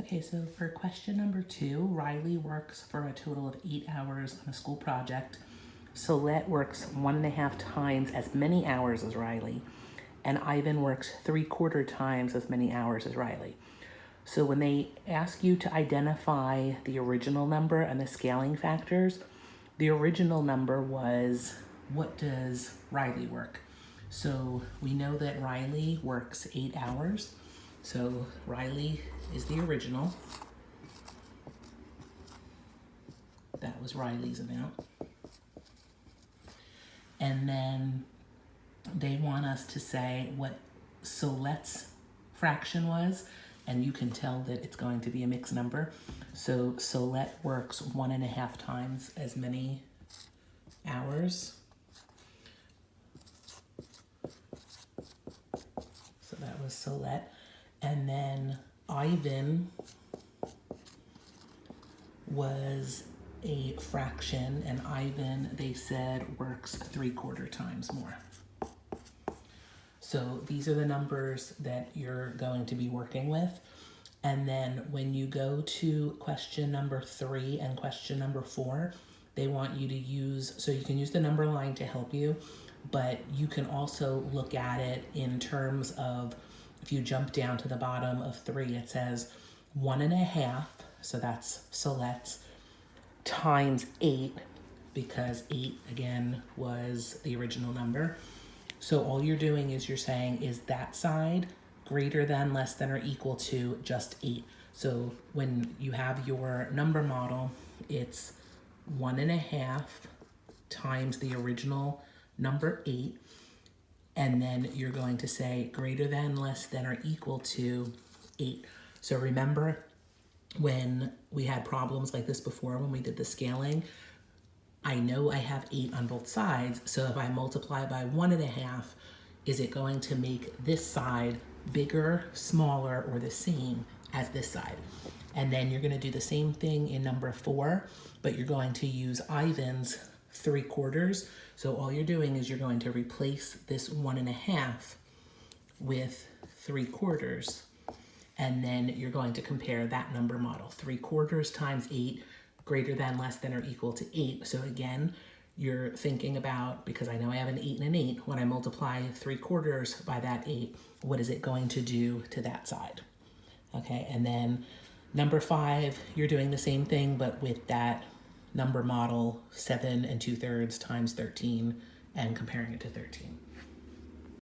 Okay, so for question number 2, Riley works for a total of 8 hours on a school project. Solette works 1.5 times as many hours as Riley, and Ivan works 3/4 times as many hours as Riley. So when they ask you to identify the original number and the scaling factors, the original number was, what does Riley work? So we know that Riley works 8 hours. So Riley is the original. That was Riley's amount. And then they want us to say what Solette's fraction was, and you can tell that it's going to be a mixed number. So Solette works 1.5 times as many hours. So that was Solette. And then Ivan was a fraction, and Ivan, they said, works 3/4 times more. So these are the numbers that you're going to be working with. And then when you go to question number 3 and question number 4, they want you to use, so you can use the number line to help you, but you can also look at it in terms of, if you jump down to the bottom of 3, it says 1.5, so that's Solette's, times 8, because 8 again was the original number. So all you're doing is you're saying, is that side greater than, less than, or equal to just 8? So when you have your number model, it's 1.5 times the original number 8, and then you're going to say greater than, less than, or equal to 8. So remember when we had problems like this before when we did the scaling, I know I have 8 on both sides, so if I multiply by 1.5, is it going to make this side bigger, smaller, or the same as this side? And then you're gonna do the same thing in number 4, but you're going to use Ivan's 3/4. So all you're doing is you're going to replace this 1.5 with 3/4, and then you're going to compare that number model. 3/4 times 8, greater than, less than, or equal to 8. So again, you're thinking about, because I know I have an 8 and an 8, when I multiply 3/4 by that 8, what is it going to do to that side? Okay, and then number 5, you're doing the same thing, but with that number model, 7 2/3 times 13, and comparing it to 13.